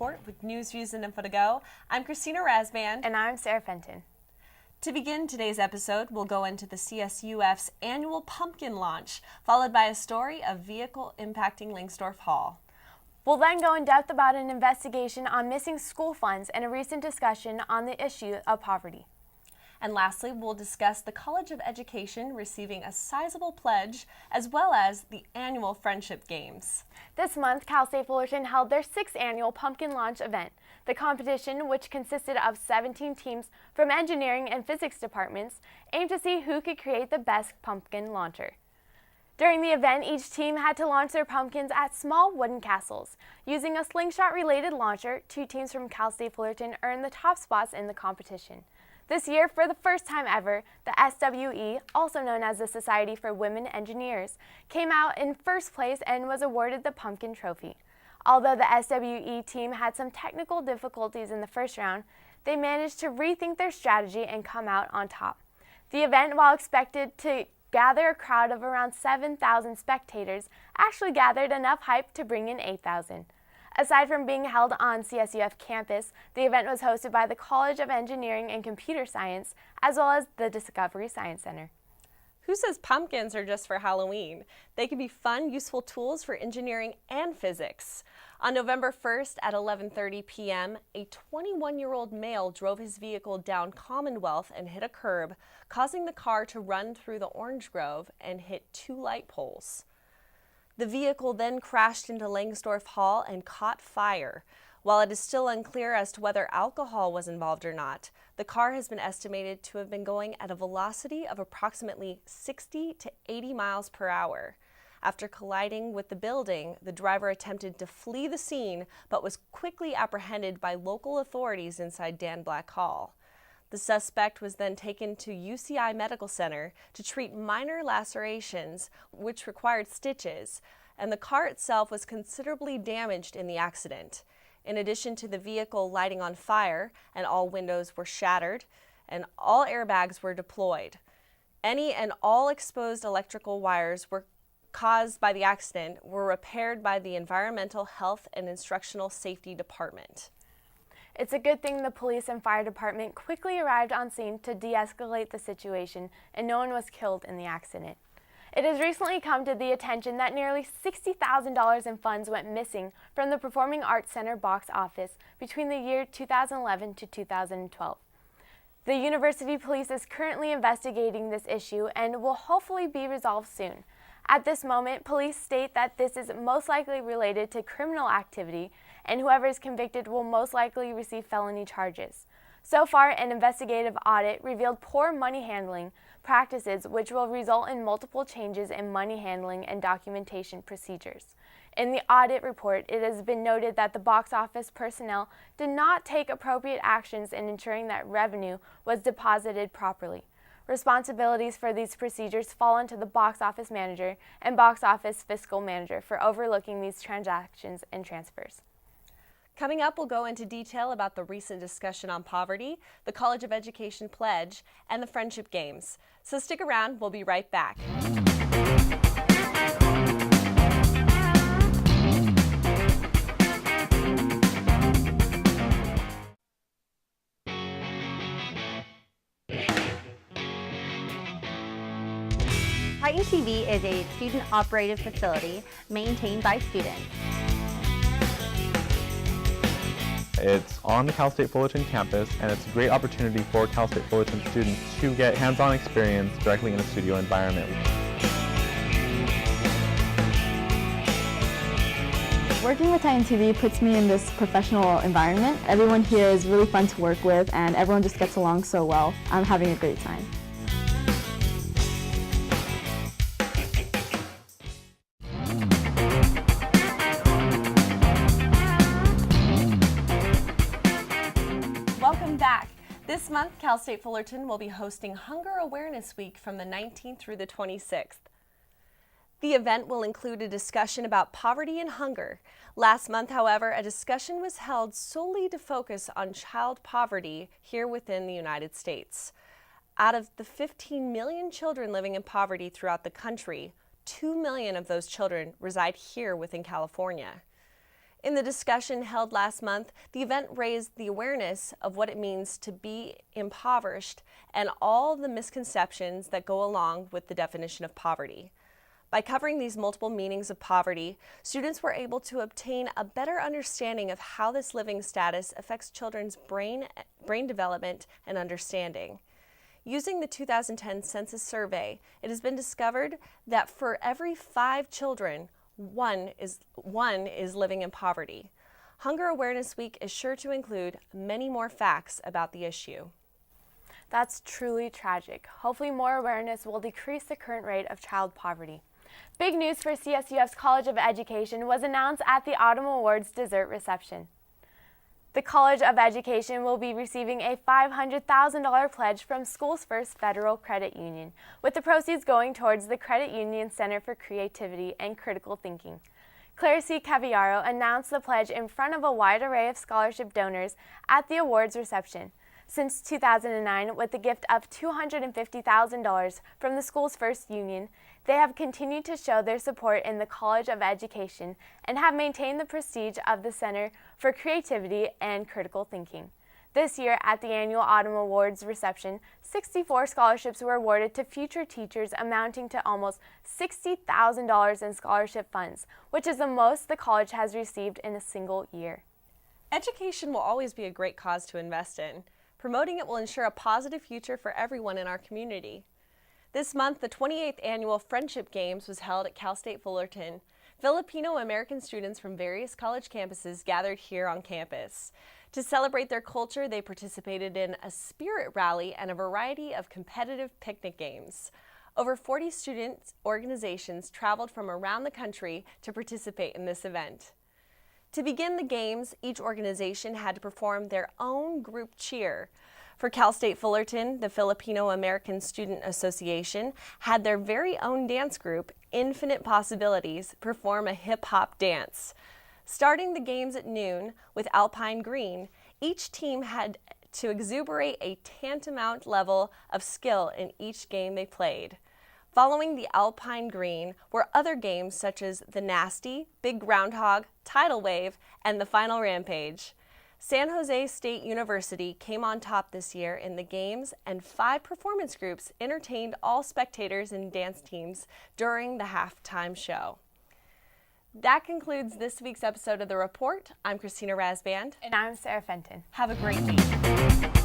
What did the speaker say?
Report with news, views, and info to go. I'm Kristina Rasband. And I'm Sarah Fenton. To begin today's episode, we'll go into the CSUF's annual pumpkin launch, followed by a story of vehicle impacting Langsdorff Hall. We'll then go in depth about an investigation on missing school funds and a recent discussion on the issue of poverty. And lastly, we'll discuss the College of Education receiving a sizable pledge, as well as the annual Friendship Games. This month, Cal State Fullerton held their 6th annual pumpkin launch event. The competition, which consisted of 17 teams from engineering and physics departments, aimed to see who could create the best pumpkin launcher. During the event, each team had to launch their pumpkins at small wooden castles. Using a slingshot-related launcher, 2 teams from Cal State Fullerton earned the top spots in the competition. This year, for the first time ever, the SWE, also known as the Society for Women Engineers, came out in first place and was awarded the Pumpkin Trophy. Although the SWE team had some technical difficulties in the first round, they managed to rethink their strategy and come out on top. The event, while expected to gather a crowd of around 7,000 spectators, actually gathered enough hype to bring in 8,000. Aside from being held on CSUF campus, the event was hosted by the College of Engineering and Computer Science, as well as the Discovery Science Center. Who says pumpkins are just for Halloween? They can be fun, useful tools for engineering and physics. On November 1st at 11:30 p.m., a 21-year-old male drove his vehicle down Commonwealth and hit a curb, causing the car to run through the orange grove and hit 2 light poles. The vehicle then crashed into Langsdorff Hall and caught fire. While it is still unclear as to whether alcohol was involved or not, the car has been estimated to have been going at a velocity of approximately 60 to 80 miles per hour. After colliding with the building, the driver attempted to flee the scene but was quickly apprehended by local authorities inside Dan Black Hall. The suspect was then taken to UCI Medical Center to treat minor lacerations, which required stitches, and the car itself was considerably damaged in the accident. In addition to the vehicle lighting on fire, and all windows were shattered, and all airbags were deployed. Any and all exposed electrical wires were caused by the accident were repaired by the Environmental Health and Instructional Safety Department. It's a good thing the police and fire department quickly arrived on scene to de-escalate the situation, and no one was killed in the accident. It has recently come to the attention that nearly $60,000 in funds went missing from the Performing Arts Center box office between the year 2011 to 2012. The university police is currently investigating this issue and will hopefully be resolved soon. At this moment, police state that this is most likely related to criminal activity, and whoever is convicted will most likely receive felony charges. So far, an investigative audit revealed poor money handling practices, which will result in multiple changes in money handling and documentation procedures. In the audit report, it has been noted that the box office personnel did not take appropriate actions in ensuring that revenue was deposited properly. Responsibilities for these procedures fall onto the box office manager and box office fiscal manager for overlooking these transactions and transfers. Coming up, we'll go into detail about the recent discussion on poverty, the College of Education pledge, and the Friendship Games. So stick around, we'll be right back. Titan TV is a student-operated facility maintained by students. It's on the Cal State Fullerton campus, and it's a great opportunity for Cal State Fullerton students to get hands-on experience directly in a studio environment. Working with Titan TV puts me in this professional environment. Everyone here is really fun to work with, and everyone just gets along so well. I'm having a great time. Welcome back. This month, Cal State Fullerton will be hosting Hunger Awareness Week from the 19th through the 26th. The event will include a discussion about poverty and hunger. Last month, however, a discussion was held solely to focus on child poverty here within the United States. Out of the 15 million children living in poverty throughout the country, 2 million of those children reside here within California. In the discussion held last month, the event raised the awareness of what it means to be impoverished and all the misconceptions that go along with the definition of poverty. By covering these multiple meanings of poverty, students were able to obtain a better understanding of how this living status affects children's brain development and understanding. Using the 2010 census survey, it has been discovered that for every 5 children, one is living in poverty. Hunger Awareness Week is sure to include many more facts about the issue. That's truly tragic. Hopefully more awareness will decrease the current rate of child poverty. Big news for CSUF's College of Education was announced at the Autumn Awards dessert reception. The College of Education will be receiving a $500,000 pledge from Schools First Federal Credit Union, with the proceeds going towards the Credit Union Center for Creativity and Critical Thinking. Claire C. Cavallaro announced the pledge in front of a wide array of scholarship donors at the awards reception. Since 2009, with a gift of $250,000 from the Schools First Union, they have continued to show their support in the College of Education and have maintained the prestige of the Center for Creativity and Critical Thinking. This year, at the annual Autumn Awards reception, 64 scholarships were awarded to future teachers, amounting to almost $60,000 in scholarship funds, which is the most the college has received in a single year. Education will always be a great cause to invest in. Promoting it will ensure a positive future for everyone in our community. This month, the 28th Annual Friendship Games was held at Cal State Fullerton. Filipino-American students from various college campuses gathered here on campus. To celebrate their culture, they participated in a spirit rally and a variety of competitive picnic games. Over 40 student organizations traveled from around the country to participate in this event. To begin the games, each organization had to perform their own group cheer. For Cal State Fullerton, the Filipino-American Student Association had their very own dance group, Infinite Possibilities, perform a hip-hop dance. Starting the games at noon with Alpine Green, each team had to exuberate a tantamount level of skill in each game they played. Following the Alpine Green were other games such as the Nasty, Big Groundhog, Tidal Wave, and the Final Rampage. San Jose State University came on top this year in the games, and 5 performance groups entertained all spectators and dance teams during the halftime show. That concludes this week's episode of The Report. I'm Kristina Rasband. And I'm Sarah Fenton. Have a great week.